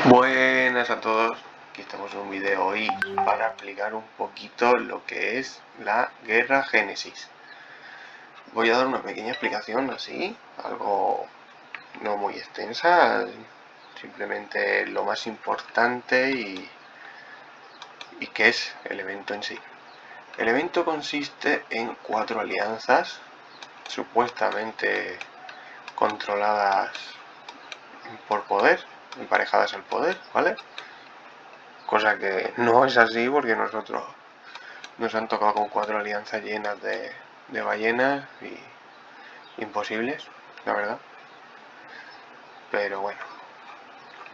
Buenas a todos, aquí estamos en un vídeo hoy para explicar un poquito lo que es la Guerra Génesis. Voy a dar una pequeña explicación así, algo no muy extensa, simplemente lo más importante y qué es el evento en sí. El evento consiste en 4 alianzas supuestamente controladas por poder, emparejadas al poder, ¿vale? Cosa que no es así porque nosotros nos han tocado con 4 alianzas llenas de ballenas y imposibles, la verdad. Pero bueno,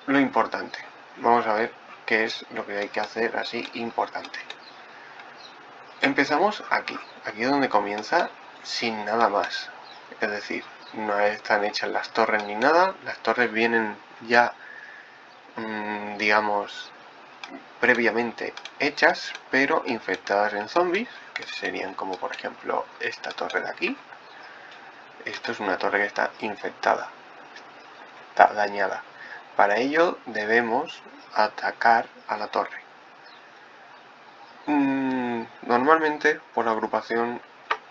lo importante. Vamos a ver qué es lo que hay que hacer así importante. Empezamos aquí. Aquí es donde comienza sin nada más. Es decir, no están hechas las torres ni nada. Las torres vienen ya, digamos, previamente hechas, pero infectadas en zombies, que serían como por ejemplo esta torre de aquí. Esto es una torre que está infectada, está dañada. Para ello debemos atacar a la torre. Normalmente por agrupación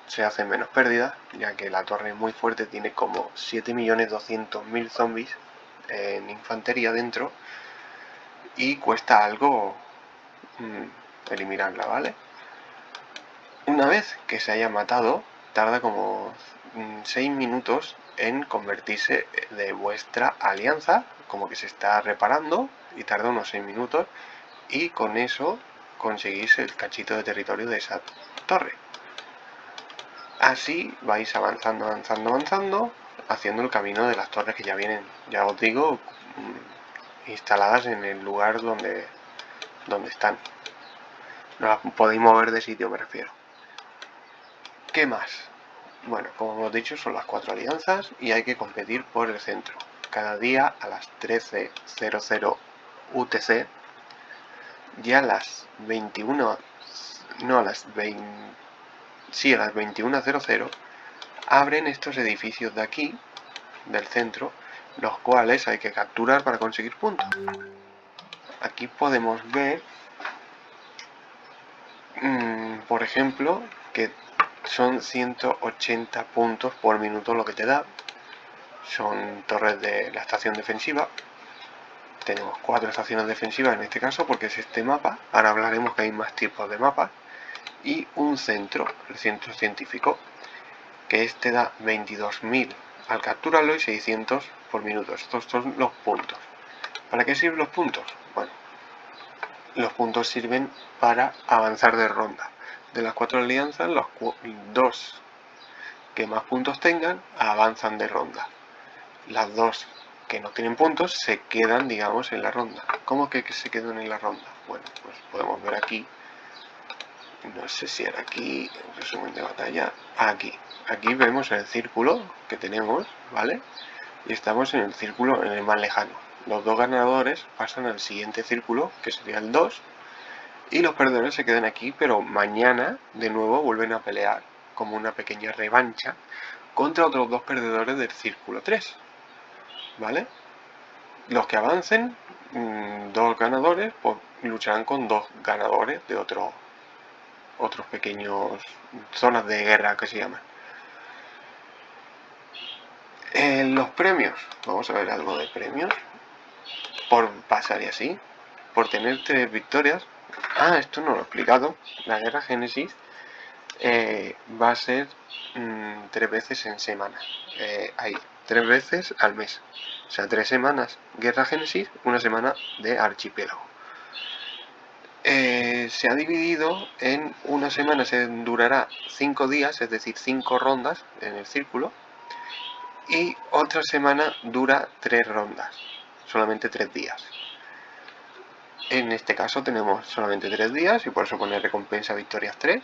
se hacen menos pérdidas, ya que la torre es muy fuerte, tiene como 7.200.000 zombies en infantería dentro y cuesta algo eliminarla, ¿vale? Una vez que se haya matado, tarda como 6 minutos en convertirse de vuestra alianza, como que se está reparando y tarda unos 6 minutos, y con eso conseguís el cachito de territorio de esa torre. Así vais avanzando, haciendo el camino de las torres que ya vienen, ya os digo, instaladas en el lugar donde están. No las podéis mover de sitio, me refiero. ¿Qué más? Bueno, como hemos dicho, son las 4 alianzas y hay que competir por el centro. Cada día a las 13:00 UTC y a las 21:00 abren estos edificios de aquí, del centro, los cuales hay que capturar para conseguir puntos. Aquí podemos ver, por ejemplo, que son 180 puntos por minuto lo que te da. Son torres de la estación defensiva. Tenemos 4 estaciones defensivas en este caso porque es este mapa. Ahora hablaremos que hay más tipos de mapas. Y un centro, el centro científico, que este da 22.000 al capturarlo y 600 por minuto. Estos son los puntos. ¿Para qué sirven los puntos? Bueno, los puntos sirven para avanzar de ronda. De las 4 alianzas, los 2 que más puntos tengan avanzan de ronda. Las 2 que no tienen puntos se quedan, digamos, en la ronda. ¿Cómo que se quedan en la ronda? Bueno, pues podemos ver aquí, no sé si era aquí, en resumen de batalla, aquí vemos el círculo que tenemos, ¿vale? Y estamos en el círculo, en el más lejano. Los 2 ganadores pasan al siguiente círculo, que sería el 2, y los perdedores se quedan aquí, pero mañana de nuevo vuelven a pelear como una pequeña revancha contra otros 2 perdedores del círculo 3, ¿vale? Los que avancen, 2 ganadores, pues lucharán con 2 ganadores de otros pequeños zonas de guerra que se llaman. Los premios, vamos a ver algo de premios, por pasar y así, por tener 3 victorias. Esto no lo he explicado. La Guerra Génesis va a ser 3 veces en semana. Hay 3 veces al mes. O sea, 3 semanas Guerra Génesis, 1 semana de Archipiélago. Se ha dividido en una semana, se durará 5 días, es decir, 5 rondas en el círculo, y otra semana dura 3 rondas, solamente 3 días. En este caso tenemos solamente 3 días y por eso pone recompensa victorias 3.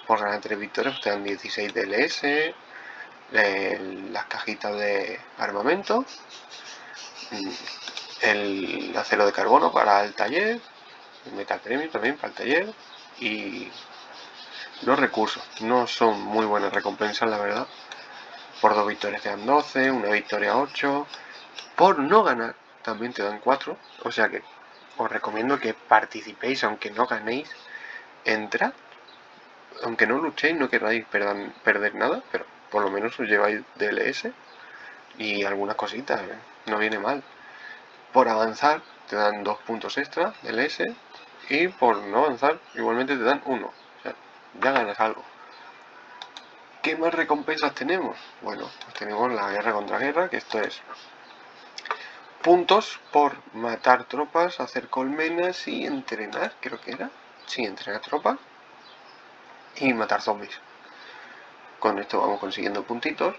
Por ganar 3 victorias te dan 16 DLS, las cajitas de armamento, el acero de carbono para el taller, el metal premium también para el taller, y los recursos. No son muy buenas recompensas, la verdad. Por 2 victorias te dan 12, una victoria 8. Por no ganar también te dan 4, o sea que os recomiendo que participéis, aunque no ganéis, entrad, aunque no luchéis, no queráis perder nada, pero por lo menos os lleváis DLS y algunas cositas, no viene mal. Por avanzar te dan 2 puntos extra DLS y por no avanzar igualmente te dan 1, o sea, ya ganas algo. ¿Qué más recompensas tenemos? Bueno, pues tenemos la guerra contra guerra, que esto es puntos por matar tropas, hacer colmenas y entrenar, creo que era. Sí, entrenar tropas y matar zombies. Con esto vamos consiguiendo puntitos,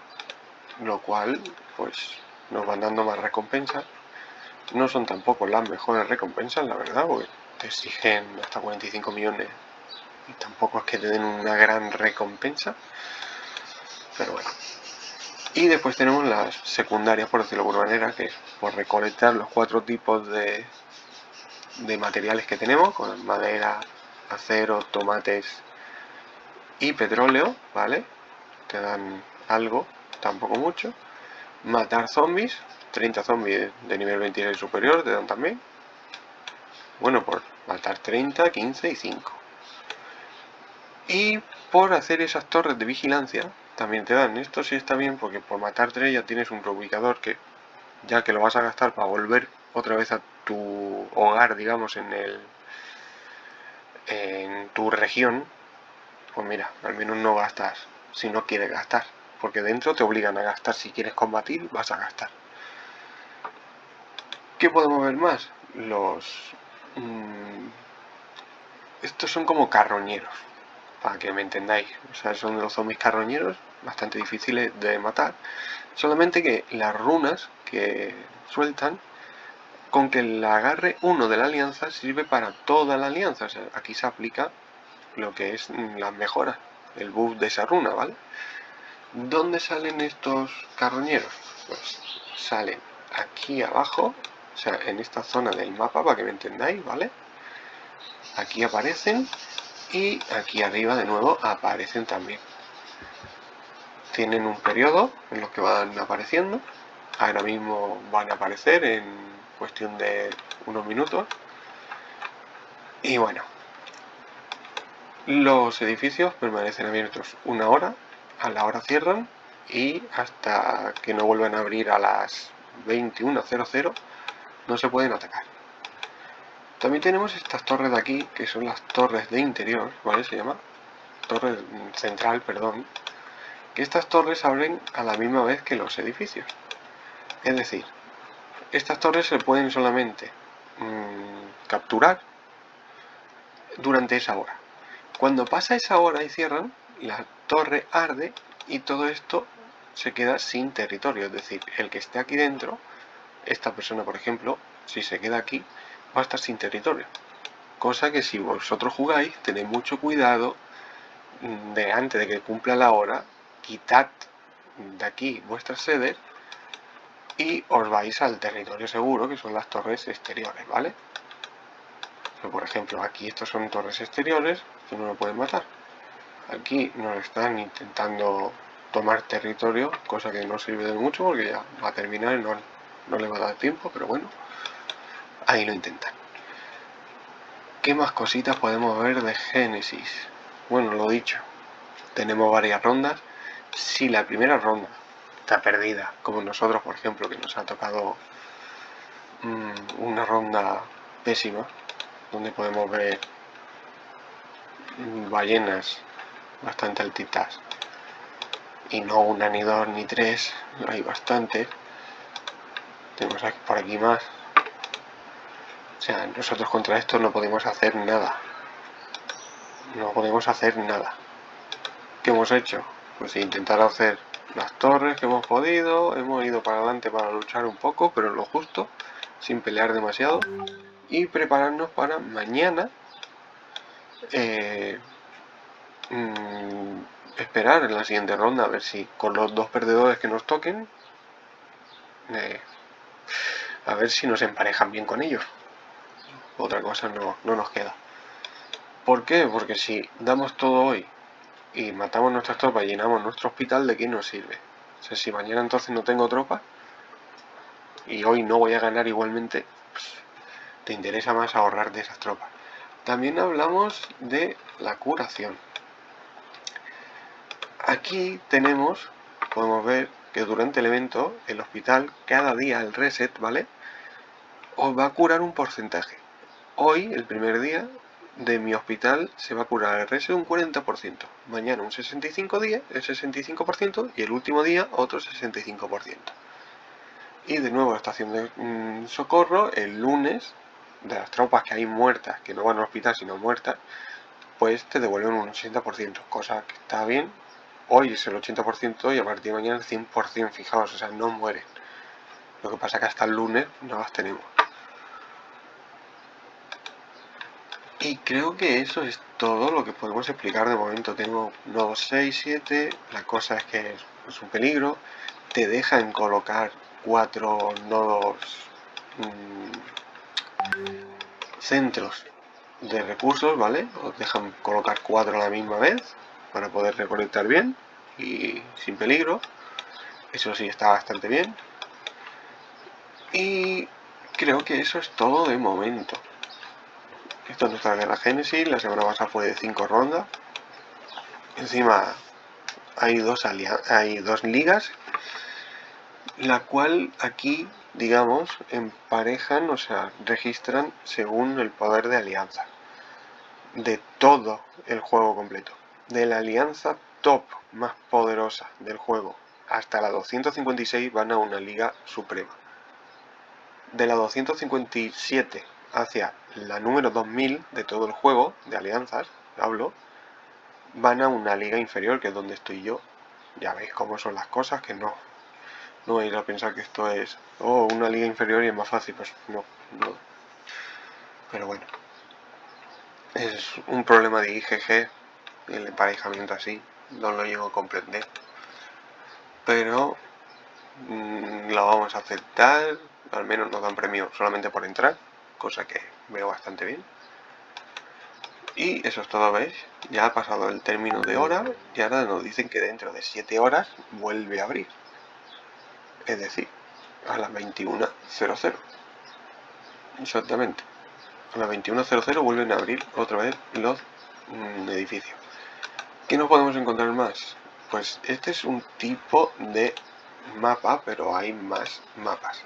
lo cual pues nos van dando más recompensas. No son tampoco las mejores recompensas, la verdad, porque te exigen hasta 45 millones y tampoco es que te den una gran recompensa, pero bueno. Y después tenemos las secundarias, por decirlo de alguna manera, que es por recolectar los 4 tipos de materiales que tenemos, con madera, acero, tomates y petróleo, ¿vale? Te dan algo, tampoco mucho. Matar zombies, 30 zombies de nivel 26 superior te dan también. Bueno, por matar 30, 15 y 5. Y por hacer esas torres de vigilancia también te dan. Esto sí está bien porque por matar 3 ya tienes un reubicador que, ya que lo vas a gastar para volver otra vez a tu hogar, digamos, en tu región, pues mira, al menos no gastas si no quieres gastar, porque dentro te obligan a gastar. Si quieres combatir, vas a gastar. ¿Qué podemos ver más? Estos son como carroñeros, para que me entendáis. O sea, son los zombies carroñeros, bastante difíciles de matar. Solamente que las runas que sueltan, con que el agarre 1 de la alianza sirve para toda la alianza. O sea, aquí se aplica lo que es las mejoras, el buff de esa runa, ¿vale? ¿Dónde salen estos carroñeros? Pues salen aquí abajo, o sea, en esta zona del mapa, para que me entendáis, ¿vale? Aquí aparecen y aquí arriba de nuevo aparecen también. Tienen un periodo en los que van apareciendo. Ahora mismo van a aparecer en cuestión de unos minutos. Y bueno, los edificios permanecen abiertos 1 hora, a la hora cierran y hasta que no vuelvan a abrir a las 21:00 no se pueden atacar. También tenemos estas torres de aquí, que son las torres de interior, ¿vale? Se llama torre central, perdón. Que estas torres abren a la misma vez que los edificios. Es decir, estas torres se pueden solamente capturar durante esa hora. Cuando pasa esa hora y cierran, la torre arde y todo esto se queda sin territorio. Es decir, el que esté aquí dentro, esta persona por ejemplo, si se queda aquí, va a estar sin territorio. Cosa que si vosotros jugáis, tened mucho cuidado de antes de que cumpla la hora, quitad de aquí vuestras sedes y os vais al territorio seguro, que son las torres exteriores, ¿vale? Por ejemplo, aquí estos son torres exteriores que no lo pueden matar. Aquí nos están intentando tomar territorio, cosa que no sirve de mucho porque ya va a terminar y no le va a dar tiempo, pero bueno, ahí lo intentan. ¿Qué más cositas podemos ver de Génesis? Bueno, lo dicho, tenemos varias rondas. Si la primera ronda está perdida, como nosotros por ejemplo, que nos ha tocado una ronda pésima, donde podemos ver ballenas bastante altitas y no una ni dos ni tres, hay bastante. Tenemos por aquí más. O sea, nosotros contra esto no podemos hacer nada. No podemos hacer nada. ¿Qué hemos hecho? Pues intentar hacer las torres que hemos podido. Hemos ido para adelante para luchar un poco, pero lo justo, sin pelear demasiado. Y prepararnos para mañana esperar en la siguiente ronda a ver si con los 2 perdedores que nos toquen a ver si nos emparejan bien con ellos. Otra cosa no nos queda. ¿Por qué? Porque si damos todo hoy y matamos nuestras tropas y llenamos nuestro hospital, ¿de qué nos sirve? O sea, si mañana entonces no tengo tropas, y hoy no voy a ganar igualmente, pues, te interesa más ahorrar de esas tropas. También hablamos de la curación. Aquí podemos ver que durante el evento, el hospital, cada día el reset, ¿vale?, os va a curar un porcentaje. Hoy, el primer día de mi hospital, se va a curar el reset un 40%. Mañana un 65% y el último día otro 65%. Y de nuevo la estación de socorro, el lunes, de las tropas que hay muertas, que no van al hospital sino muertas, pues te devuelven un 80%, cosa que está bien. Hoy es el 80% y a partir de mañana el 100%, fijaos, o sea, no mueren. Lo que pasa es que hasta el lunes no las tenemos. Y creo que eso es todo lo que podemos explicar de momento. Tengo nodos 6, 7, la cosa es que es un peligro. Te dejan colocar 4 nodos centros de recursos, ¿vale? Os dejan colocar 4 a la misma vez para poder recolectar bien y sin peligro. Eso sí está bastante bien. Y creo que eso es todo de momento. Esto es nuestra guerra Génesis, la semana pasada fue de 5 rondas. Encima hay dos ligas, la cual aquí, digamos, emparejan, o sea, registran según el poder de alianza. De todo el juego completo. De la alianza top más poderosa del juego hasta la 256 van a una liga suprema. De la 257 hacia la número 2000 de todo el juego, de alianzas, hablo, van a una liga inferior, que es donde estoy yo. Ya veis cómo son las cosas, que no vais a pensar que esto es una liga inferior y es más fácil, pues no. Pero bueno, es un problema de IGG, el emparejamiento así, no lo llego a comprender. Pero lo vamos a aceptar, al menos nos dan premio solamente por entrar, cosa que veo bastante bien. Y eso es todo, ¿veis? Ya ha pasado el término de hora y ahora nos dicen que dentro de 7 horas vuelve a abrir. Es decir, a las 21:00. Exactamente. A las 21:00 vuelven a abrir otra vez los edificios. ¿Qué nos podemos encontrar más? Pues este es un tipo de mapa, pero hay más mapas.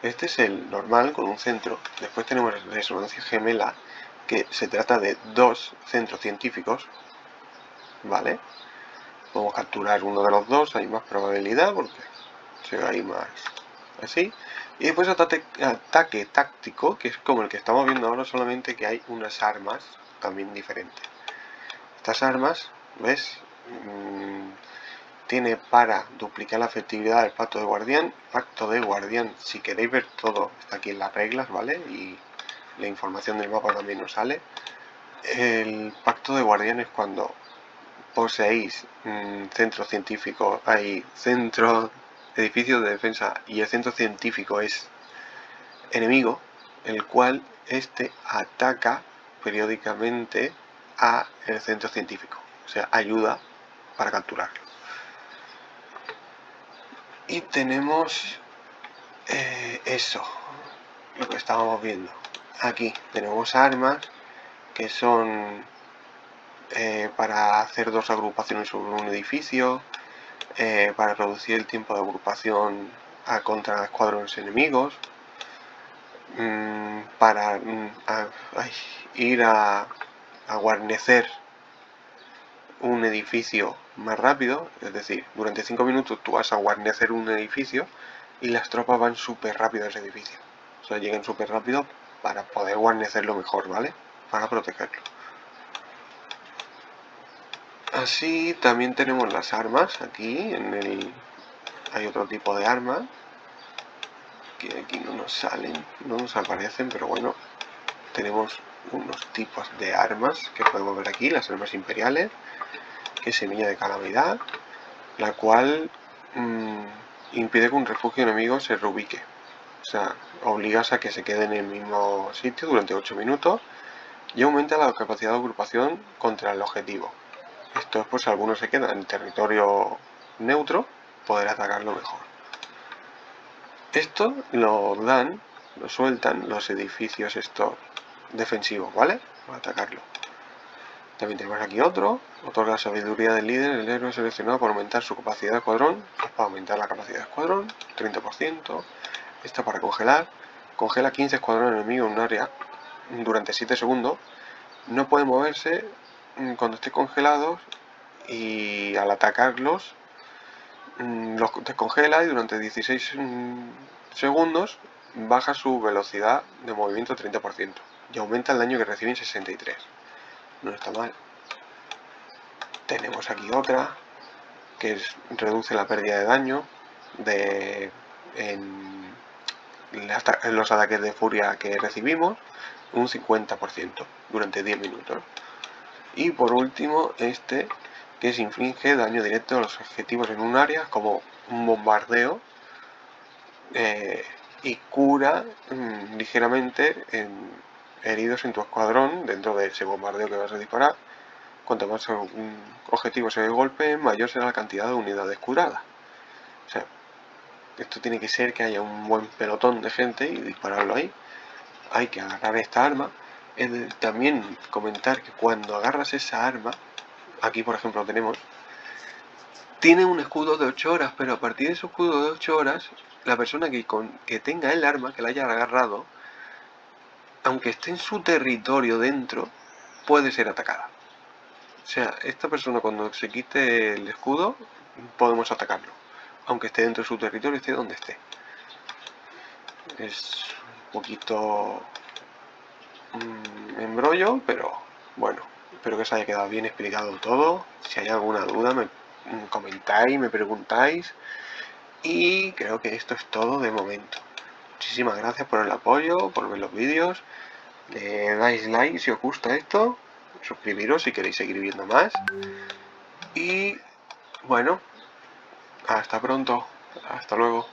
Este es el normal con un centro. Después tenemos la resonancia gemela, que se trata de 2 centros científicos, ¿vale? Podemos capturar uno de los dos, hay más probabilidad porque se ve ahí más así. Y después ataque táctico, que es como el que estamos viendo ahora, solamente que hay unas armas también diferentes. Estas armas, ¿ves? Tiene para duplicar la efectividad del pacto de guardián. Pacto de guardián, si queréis ver todo, está aquí en las reglas, ¿vale? Y la información del mapa también nos sale. El pacto de guardián es cuando poseéis centros científicos, hay centros, edificios de defensa y el centro científico es enemigo, el cual este ataca periódicamente a el centro científico, o sea, ayuda para capturarlo. Y tenemos eso, lo que estábamos viendo. Aquí tenemos armas que son para hacer 2 agrupaciones sobre un edificio, para reducir el tiempo de agrupación contra escuadrones enemigos, para ir a guarnecer un edificio más rápido, es decir, durante 5 minutos tú vas a guarnecer un edificio y las tropas van súper rápido a ese edificio. O sea, llegan súper rápido para poder guarnecerlo mejor, ¿vale? Para protegerlo. Así también tenemos las armas. Aquí hay otro tipo de armas que aquí no nos salen, no nos aparecen, pero bueno, tenemos unos tipos de armas que podemos ver aquí, las armas imperiales, que es semilla de calamidad, la cual impide que un refugio enemigo se reubique. O sea, obligas a que se quede en el mismo sitio durante 8 minutos y aumenta la capacidad de agrupación contra el objetivo. Esto es pues si alguno se queda en territorio neutro, poder atacarlo mejor. Esto lo sueltan los edificios estos defensivos, ¿vale? Para atacarlo. También tenemos aquí otro. Otorga la sabiduría del líder, el héroe seleccionado para aumentar su capacidad de escuadrón. Para aumentar la capacidad de escuadrón, 30%. Esto para congelar. Congela 15 escuadrones enemigos en un área durante 7 segundos. No puede moverse cuando esté congelados y al atacarlos los descongela y durante 16 segundos baja su velocidad de movimiento 30% y aumenta el daño que reciben 63%. No está mal. Tenemos aquí otra que reduce la pérdida de daño en los ataques de furia que recibimos un 50% durante 10 minutos. Y por último este que se inflige daño directo a los objetivos en un área como un bombardeo y cura ligeramente heridos en tu escuadrón dentro de ese bombardeo que vas a disparar. Cuanto más objetivos se golpeen, mayor será la cantidad de unidades curadas. O sea, esto tiene que ser que haya un buen pelotón de gente y dispararlo ahí. Hay que agarrar esta arma. También comentar que cuando agarras esa arma, aquí por ejemplo lo tenemos, tiene un escudo de 8 horas, pero a partir de ese escudo de 8 horas, la persona que tenga el arma, que la haya agarrado, aunque esté en su territorio dentro, puede ser atacada. O sea, esta persona cuando se quite el escudo, podemos atacarlo. Aunque esté dentro de su territorio, esté donde esté. Es un poquito embrollo, pero bueno, espero que os haya quedado bien explicado todo. Si hay alguna duda me comentáis, me preguntáis. Y creo que esto es todo de momento. Muchísimas gracias por el apoyo, por ver los vídeos. Le dais like si os gusta esto. Suscribiros si queréis seguir viendo más. Y bueno, hasta pronto. Hasta luego.